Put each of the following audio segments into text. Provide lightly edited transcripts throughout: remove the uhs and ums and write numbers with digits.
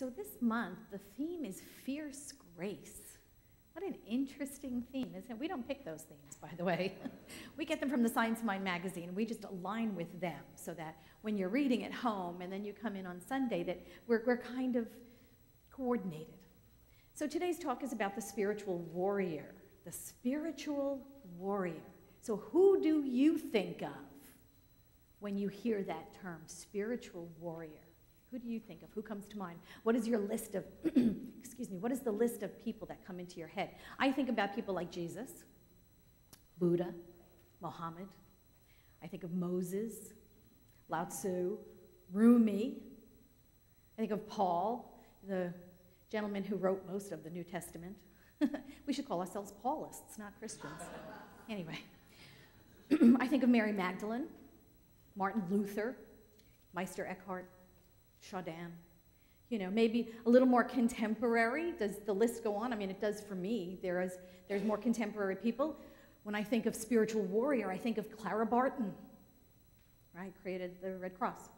So this month, the theme is fierce grace. What an interesting theme, isn't it? We don't pick those themes, by the way. We get them from the Science Mind magazine, and we just align with them so that when you're reading at home and then you come in on Sunday, that we're kind of coordinated. So today's talk is about the spiritual warrior. The spiritual warrior. So who do you think of when you hear that term, spiritual warrior? Who do you think of? Who comes to mind? What is your list of, excuse me, what is the list of people that come into your head? I think about people like Jesus, Buddha, Muhammad. I think of Moses, Lao Tzu, Rumi. I think of Paul, the gentleman who wrote most of the New Testament. We should call ourselves Paulists, not Christians. Anyway, I think of Mary Magdalene, Martin Luther, Meister Eckhart, Chardin. You know, maybe a little more contemporary. Does the list go on? I mean, it does for me. There's more contemporary people. When I think of spiritual warrior, I think of Clara Barton, right? Created the Red Cross.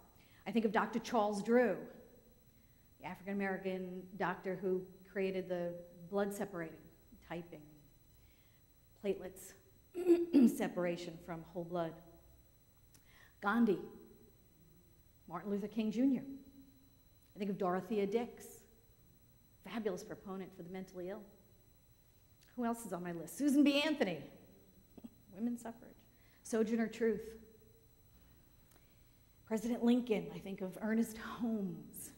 I think of Dr. Charles Drew, the African-American doctor who created the blood separating, typing, platelets separation from whole blood. Gandhi, Martin Luther King Jr. I think of Dorothea Dix, fabulous proponent for the mentally ill. Who else is on my list? Susan B. Anthony, women's suffrage. Sojourner Truth. President Lincoln, I think of Ernest Holmes.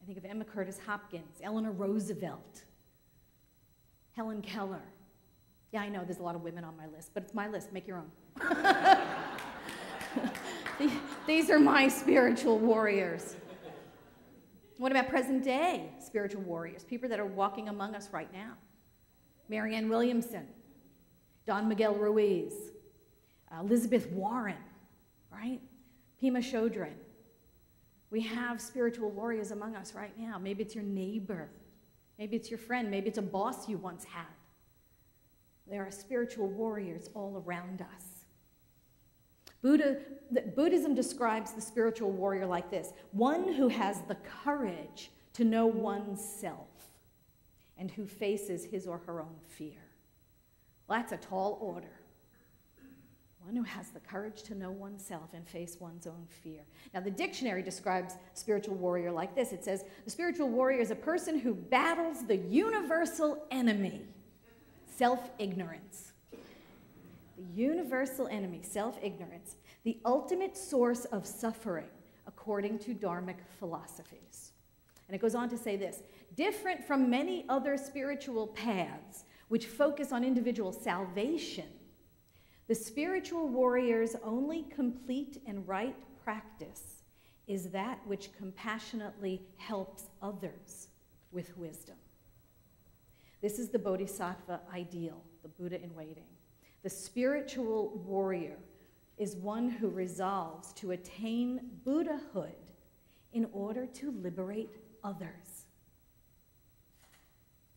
I think of Emma Curtis Hopkins, Eleanor Roosevelt, Helen Keller. Yeah, I know there's a lot of women on my list, but it's my list. Make your own. These are my spiritual warriors. What about present day spiritual warriors? People that are walking among us right now. Marianne Williamson, Don Miguel Ruiz, Elizabeth Warren, right? Pema Chodron. We have spiritual warriors among us right now. Maybe it's your neighbor. Maybe it's your friend. Maybe it's a boss you once had. There are spiritual warriors all around us. Buddhism describes the spiritual warrior like this: one who has the courage to know oneself and who faces his or her own fear. Well, that's a tall order. One who has the courage to know oneself and face one's own fear. Now, the dictionary describes spiritual warrior like this. It says, the spiritual warrior is a person who battles the universal enemy, self-ignorance. The universal enemy, self-ignorance, the ultimate source of suffering, according to Dharmic philosophies. And it goes on to say this: different from many other spiritual paths which focus on individual salvation, the spiritual warrior's only complete and right practice is that which compassionately helps others with wisdom. This is the Bodhisattva ideal, the Buddha in waiting. The spiritual warrior is one who resolves to attain Buddhahood in order to liberate others.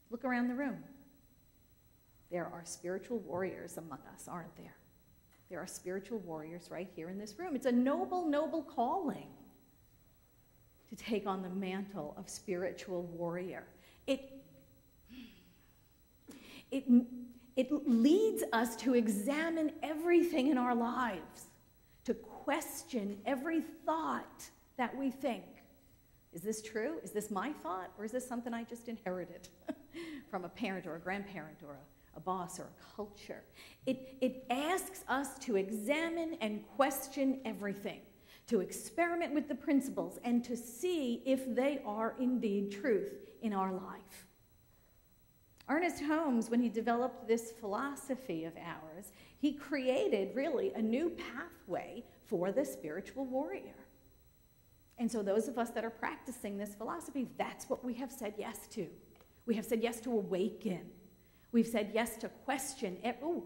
Look around the room. There are spiritual warriors among us, aren't there? There are spiritual warriors right here in this room. It's a noble, noble calling to take on the mantle of spiritual warrior. It leads us to examine everything in our lives, to question every thought that we think. Is this true? Is this my thought? Or is this something I just inherited from a parent or a grandparent or a boss or a culture? It asks us to examine and question everything, to experiment with the principles and to see if they are indeed truth in our life. Ernest Holmes, when he developed this philosophy of ours, he created really a new pathway for the spiritual warrior. And so those of us that are practicing this philosophy, that's what we have said yes to. We have said yes to awaken. We've said yes to question. Oh,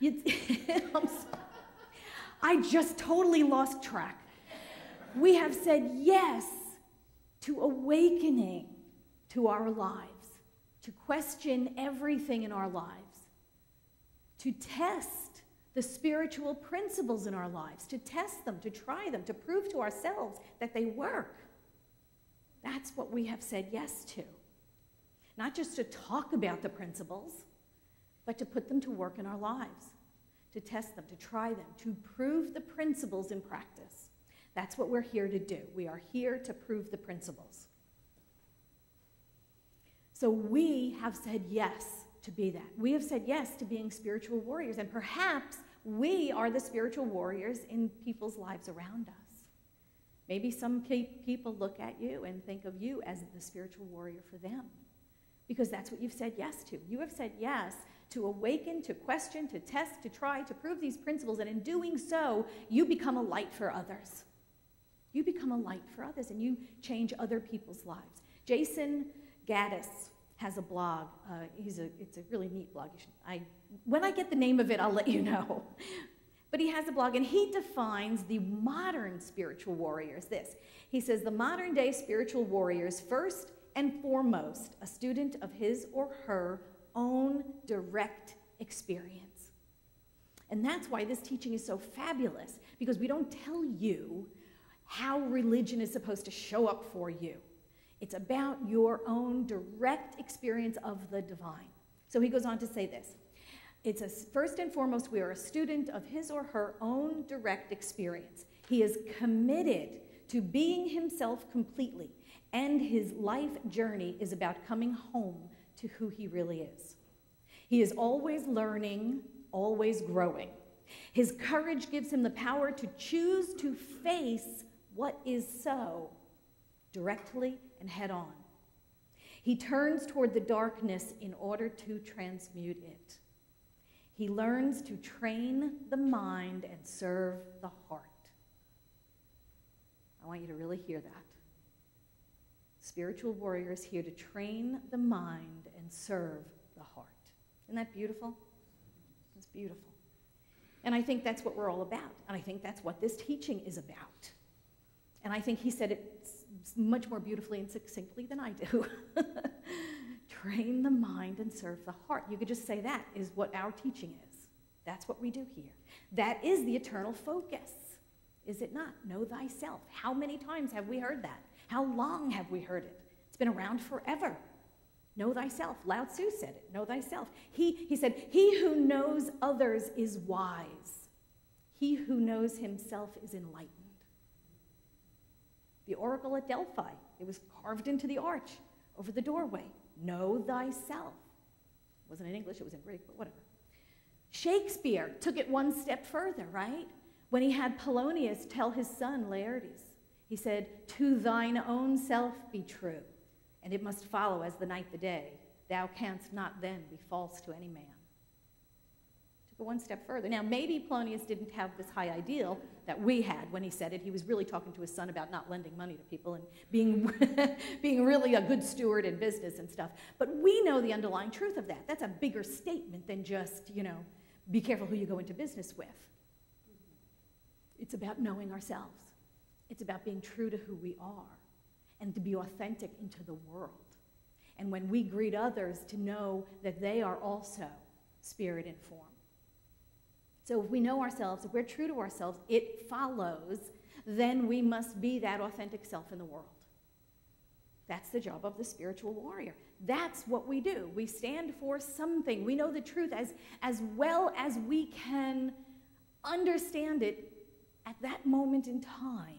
that looks so pretty. I just totally lost track. We have said yes to awakening to our lives, to question everything in our lives, to test the spiritual principles in our lives, to test them, to try them, to prove to ourselves that they work. That's what we have said yes to. Not just to talk about the principles, but to put them to work in our lives, to test them, to try them, to prove the principles in practice. That's what we're here to do. We are here to prove the principles. So we have said yes to be that. We have said yes to being spiritual warriors, and perhaps we are the spiritual warriors in people's lives around us. Maybe some people look at you and think of you as the spiritual warrior for them, because that's what you've said yes to. You have said yes to awaken, to question, to test, to try, to prove these principles, and in doing so, you become a light for others. You become a light for others, and you change other people's lives. Jason Gaddis has a blog. It's a really neat blog. When I get the name of it, I'll let you know. But he has a blog, and he defines the modern spiritual warriors this. He says, the modern day spiritual warriors, first and foremost, a student of his or her own direct experience. And that's why this teaching is so fabulous, because we don't tell you how religion is supposed to show up for you. It's about your own direct experience of the divine. So he goes on to say this. First and foremost, we are a student of his or her own direct experience. He is committed to being himself completely, and his life journey is about coming home to who he really is. He is always learning, always growing. His courage gives him the power to choose to face what is so directly and head on. He turns toward the darkness in order to transmute it. He learns to train the mind and serve the heart. I want you to really hear that. Spiritual warrior is here to train the mind and serve the heart. Isn't that beautiful? It's beautiful. And I think that's what we're all about. And I think that's what this teaching is about. And I think he said it much more beautifully and succinctly than I do. Train the mind and serve the heart. You could just say that is what our teaching is. That's what we do here. That is the eternal focus, is it not? Know thyself. How many times have we heard that? How long have we heard it? It's been around forever. Know thyself. Lao Tzu said it. Know thyself. He said, he who knows others is wise. He who knows himself is enlightened. The oracle at Delphi, it was carved into the arch over the doorway. Know thyself. It wasn't in English, it was in Greek, but whatever. Shakespeare took it one step further, right? When he had Polonius tell his son Laertes, he said, to thine own self be true, and it must follow as the night the day. Thou canst not then be false to any man. Took it one step further. Now, maybe Polonius didn't have this high ideal that we had when he said it. He was really talking to his son about not lending money to people and being really a good steward in business and stuff. But we know the underlying truth of that. That's a bigger statement than just, be careful who you go into business with. It's about knowing ourselves. It's about being true to who we are and to be authentic into the world. And when we greet others, to know that they are also spirit informed. So if we know ourselves, if we're true to ourselves, it follows, then we must be that authentic self in the world. That's the job of the spiritual warrior. That's what we do. We stand for something. We know the truth as well as we can understand it at that moment in time.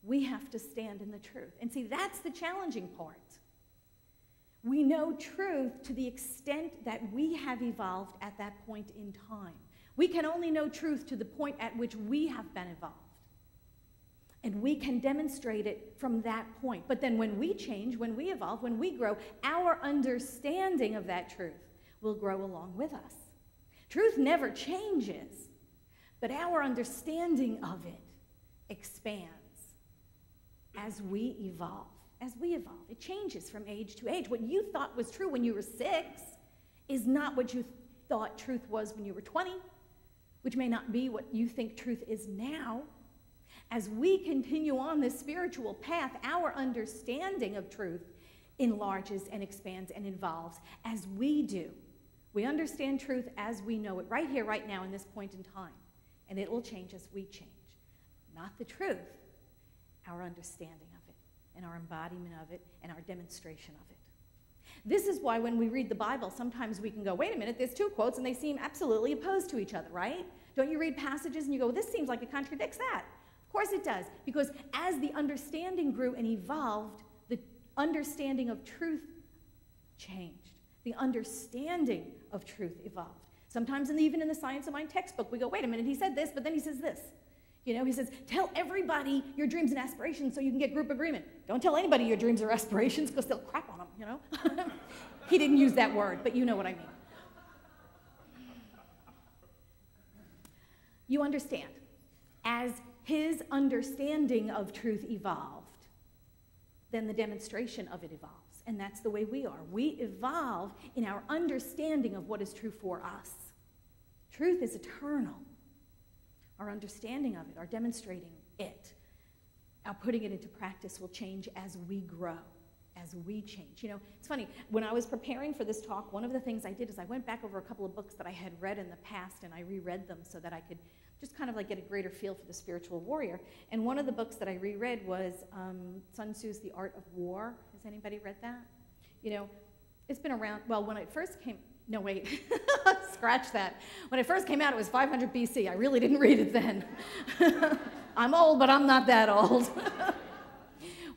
We have to stand in the truth. And see, that's the challenging part. We know truth to the extent that we have evolved at that point in time. We can only know truth to the point at which we have been evolved. And we can demonstrate it from that point. But then when we change, when we evolve, when we grow, our understanding of that truth will grow along with us. Truth never changes, but our understanding of it expands as we evolve. As we evolve, it changes from age to age. What you thought was true when you were 6 is not what you thought truth was when you were 20, which may not be what you think truth is now. As we continue on this spiritual path, our understanding of truth enlarges and expands and evolves as we do. We understand truth as we know it right here, right now, in this point in time. And it will change as we change. Not the truth, our understanding of it. and our embodiment of it and our demonstration of it. This is why when we read the Bible, sometimes we can go, wait a minute, there's two quotes and they seem absolutely opposed to each other, right? Don't you read passages and you go, this seems like it contradicts that? Of course it does, because as the understanding grew and evolved, the understanding of truth changed. The understanding of truth evolved. Sometimes even in the Science of Mind textbook, we go, wait a minute, he said this, but then he says this. You know, he says, tell everybody your dreams and aspirations so you can get group agreement. Don't tell anybody your dreams or aspirations because they'll crap on them, you know? He didn't use that word, but you know what I mean. You understand, as his understanding of truth evolved, then the demonstration of it evolves. And that's the way we are. We evolve in our understanding of what is true for us. Truth is eternal. Our understanding of it, our demonstrating it, our putting it into practice will change as we grow, as we change. You know, it's funny, when I was preparing for this talk, one of the things I did is I went back over a couple of books that I had read in the past and I reread them so that I could just kind of like get a greater feel for the spiritual warrior. And one of the books that I reread was Sun Tzu's The Art of War. Has anybody read that? You know, it's been around, well, when it first came, no, wait, scratch that. When it first came out, it was 500 BC. I really didn't read it then. I'm old, but I'm not that old.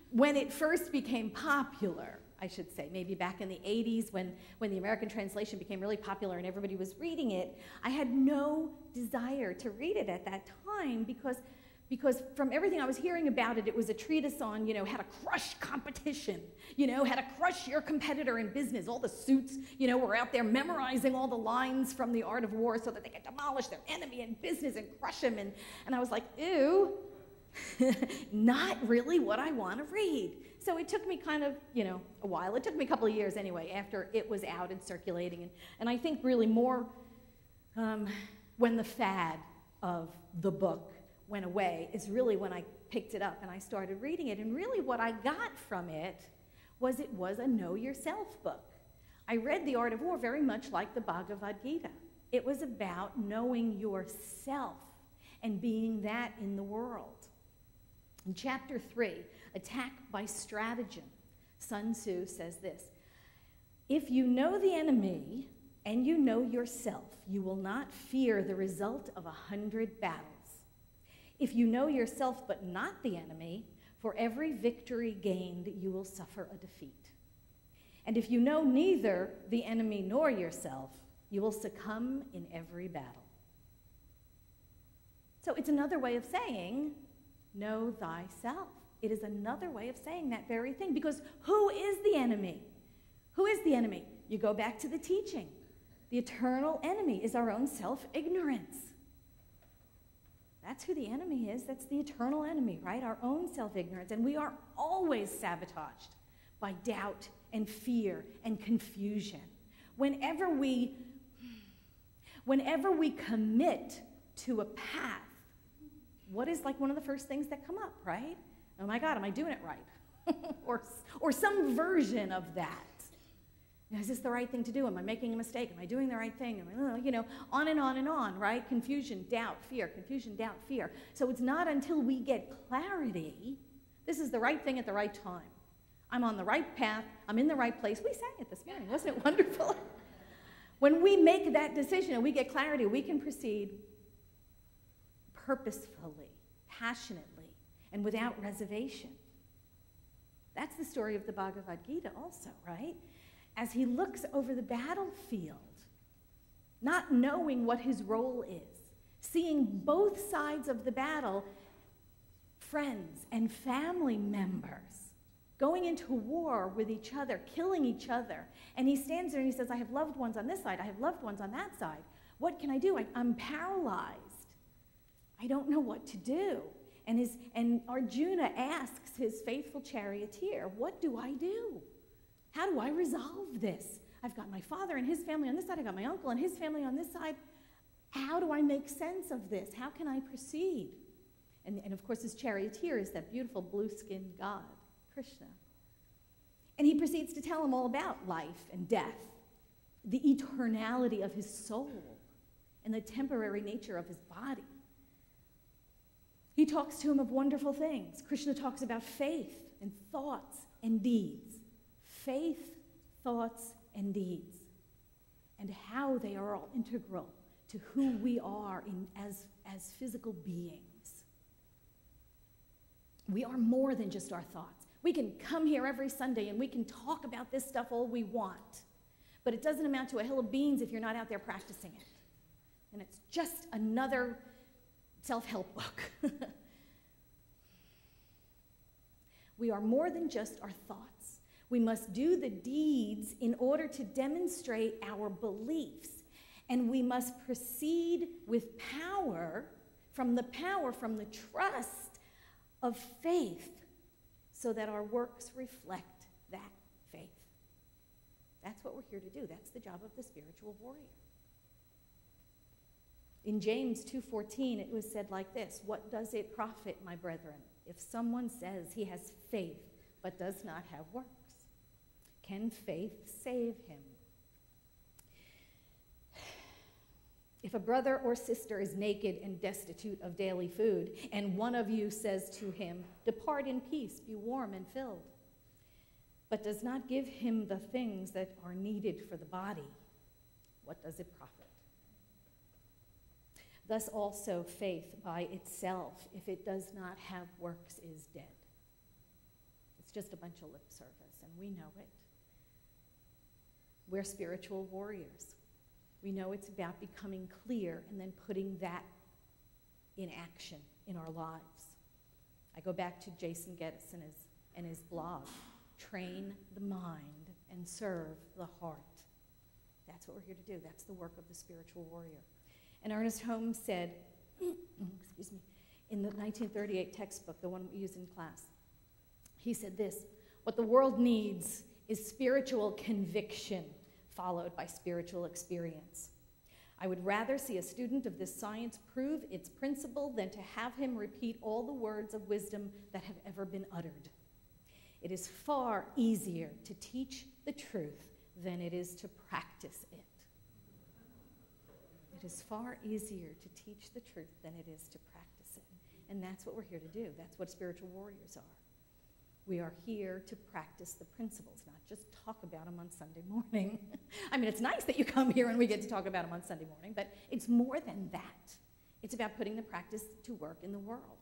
When it first became popular, I should say, maybe back in the 80s when the American translation became really popular and everybody was reading it, I had no desire to read it at that time because from everything I was hearing about it, it was a treatise on, you know, how to crush competition, you know, how to crush your competitor in business. All the suits, you know, were out there memorizing all the lines from The Art of War so that they could demolish their enemy in business and crush him. And I was like, ew, not really what I want to read. So it took me kind of, you know, a while. It took me a couple of years anyway after it was out and circulating. And I think really more when the fad of the book went away is really when I picked it up and I started reading it. And really what I got from it was a know yourself book. I read The Art of War very much like the Bhagavad Gita. It was about knowing yourself and being that in the world. In chapter 3, Attack by Stratagem, Sun Tzu says this: if you know the enemy and you know yourself, you will not fear the result of 100 battles. If you know yourself but not the enemy, for every victory gained, you will suffer a defeat. And if you know neither the enemy nor yourself, you will succumb in every battle. So it's another way of saying, know thyself. It is another way of saying that very thing, because who is the enemy? Who is the enemy? You go back to the teaching. The eternal enemy is our own self-ignorance. That's who the enemy is. That's the eternal enemy, right? Our own self-ignorance. And we are always sabotaged by doubt and fear and confusion. Whenever we commit to a path, what is like one of the first things that come up, right? Oh my God, am I doing it right? or some version of that. Is this the right thing to do? Am I making a mistake? Am I doing the right thing? You know, on and on, right? Confusion, doubt, fear, confusion, doubt, fear. So it's not until we get clarity, this is the right thing at the right time. I'm on the right path. I'm in the right place. We sang it this morning. Wasn't it wonderful? When we make that decision and we get clarity, we can proceed purposefully, passionately, and without reservation. That's the story of the Bhagavad Gita also, right? As he looks over the battlefield, not knowing what his role is, seeing both sides of the battle, friends and family members going into war with each other, killing each other. And he stands there and he says, I have loved ones on this side, I have loved ones on that side. What can I do? I'm paralyzed. I don't know what to do. And Arjuna asks his faithful charioteer, what do I do? How do I resolve this? I've got my father and his family on this side. I've got my uncle and his family on this side. How do I make sense of this? How can I proceed? And of course, his charioteer is that beautiful blue-skinned god, Krishna. And he proceeds to tell him all about life and death, the eternality of his soul, and the temporary nature of his body. He talks to him of wonderful things. Krishna talks about faith and thoughts and deeds. Faith, thoughts, and deeds. And how they are all integral to who we are as physical beings. We are more than just our thoughts. We can come here every Sunday and we can talk about this stuff all we want. But it doesn't amount to a hill of beans if you're not out there practicing it. And it's just another self-help book. We are more than just our thoughts. We must do the deeds in order to demonstrate our beliefs. And we must proceed with power from the trust of faith, so that our works reflect that faith. That's what we're here to do. That's the job of the spiritual warrior. In James 2:14, it was said like this: "What does it profit, my brethren, if someone says he has faith but does not have works? Can faith save him? If a brother or sister is naked and destitute of daily food, and one of you says to him, 'Depart in peace, be warm and filled,' but does not give him the things that are needed for the body, what does it profit? Thus also faith by itself, if it does not have works, is dead." It's just a bunch of lip service, and we know it. We're spiritual warriors. We know it's about becoming clear and then putting that in action in our lives. I go back to Jason Geddes and his blog, "Train the mind and serve the heart." That's what we're here to do. That's the work of the spiritual warrior. And Ernest Holmes said, excuse me, in the 1938 textbook, the one we used in class, he said this: "What the world needs is spiritual conviction followed by spiritual experience. I would rather see a student of this science prove its principle than to have him repeat all the words of wisdom that have ever been uttered. It is far easier to teach the truth than it is to practice it." It is far easier to teach the truth than it is to practice it. And that's what we're here to do. That's what spiritual warriors are. We are here to practice the principles, not just talk about them on Sunday morning. I mean, it's nice that you come here and we get to talk about them on Sunday morning, but it's more than that. It's about putting the practice to work in the world.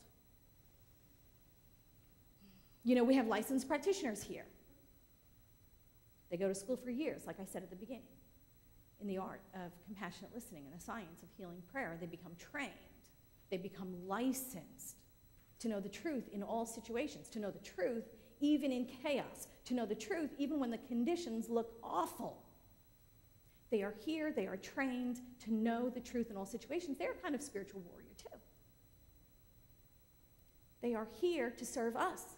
You know, we have licensed practitioners here. They go to school for years, like I said at the beginning, in the art of compassionate listening and the science of healing prayer. They become trained. They become licensed to know the truth in all situations, to know the truth even in chaos, to know the truth even when the conditions look awful. They are here, they are trained to know the truth in all situations. They're a kind of spiritual warrior too. They are here to serve us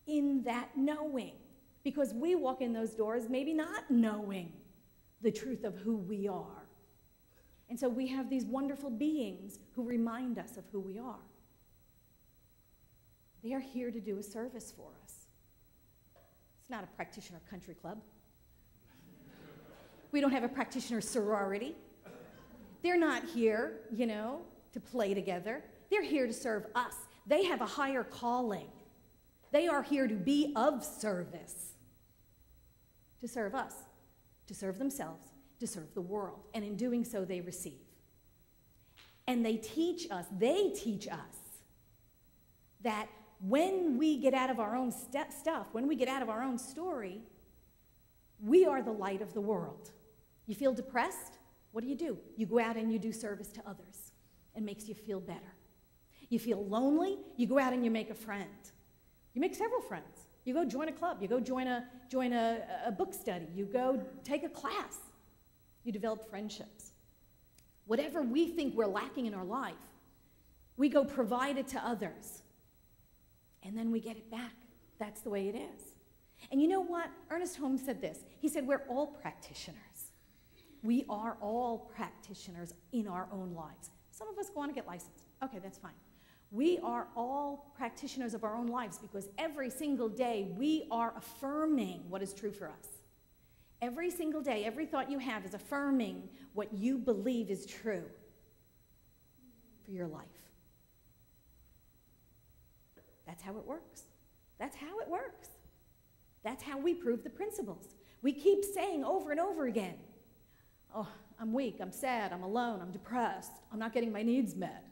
in that knowing, because we walk in those doors maybe not knowing the truth of who we are. And so we have these wonderful beings who remind us of who we are. They are here to do a service for us. It's not a practitioner country club. We don't have a practitioner sorority. They're not here, to play together. They're here to serve us. They have a higher calling. They are here to be of service, to serve us, to serve themselves, to serve the world. And in doing so, they receive. And they teach us that when we get out of our own stuff, when we get out of our own story, we are the light of the world. You feel depressed? What do? You go out and you do service to others. It makes you feel better. You feel lonely? You go out and you make a friend. You make several friends. You go join a club. You go join a book study. You go take a class. You develop friendships. Whatever we think we're lacking in our life, we go provide it to others. And then we get it back. That's the way it is. And you know what? Ernest Holmes said this. He said, we're all practitioners. We are all practitioners in our own lives. Some of us go on to get licensed. Okay, that's fine. We are all practitioners of our own lives because every single day we are affirming what is true for us. Every single day, every thought you have is affirming what you believe is true for your life. That's how it works. That's how it works. That's how we prove the principles. We keep saying over and over again, oh, I'm weak, I'm sad, I'm alone, I'm depressed, I'm not getting my needs met.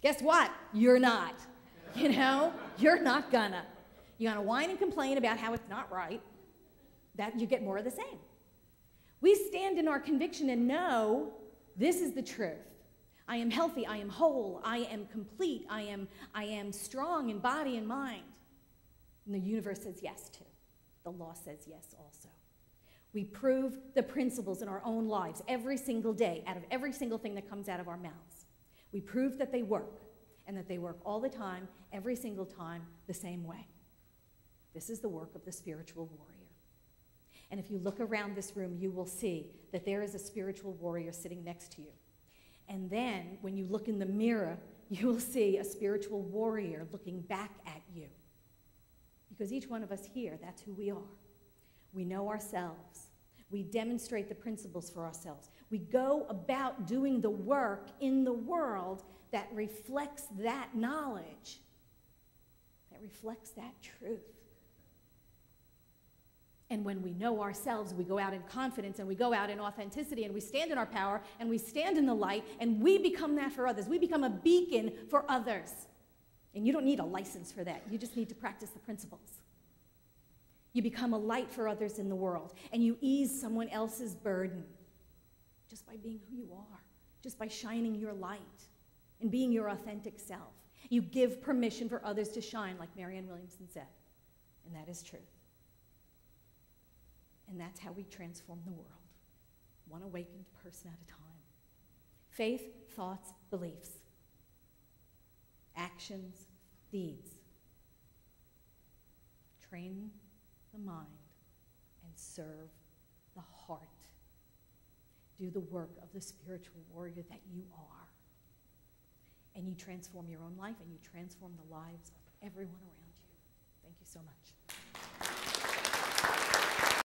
Guess what? You're not. You know, you're not gonna. You're gonna whine and complain about how it's not right. That you get more of the same. We stand in our conviction and know this is the truth. I am healthy, I am whole, I am complete, I am strong in body and mind. And the universe says yes too. The law says yes also. We prove the principles in our own lives every single day, out of every single thing that comes out of our mouths. We prove that they work, and that they work all the time, every single time, the same way. This is the work of the spiritual warrior. And if you look around this room, you will see that there is a spiritual warrior sitting next to you. And then, when you look in the mirror, you will see a spiritual warrior looking back at you. Because each one of us here, that's who we are. We know ourselves. We demonstrate the principles for ourselves. We go about doing the work in the world that reflects that knowledge, that reflects that truth. And when we know ourselves, we go out in confidence, and we go out in authenticity, and we stand in our power, and we stand in the light, and we become that for others. We become a beacon for others. And you don't need a license for that. You just need to practice the principles. You become a light for others in the world, and you ease someone else's burden just by being who you are, just by shining your light and being your authentic self. You give permission for others to shine, like Marianne Williamson said, and that is truth. And that's how we transform the world, one awakened person at a time. Faith, thoughts, beliefs, actions, deeds. Train the mind and serve the heart. Do the work of the spiritual warrior that you are. And you transform your own life, and you transform the lives of everyone around you. Thank you so much.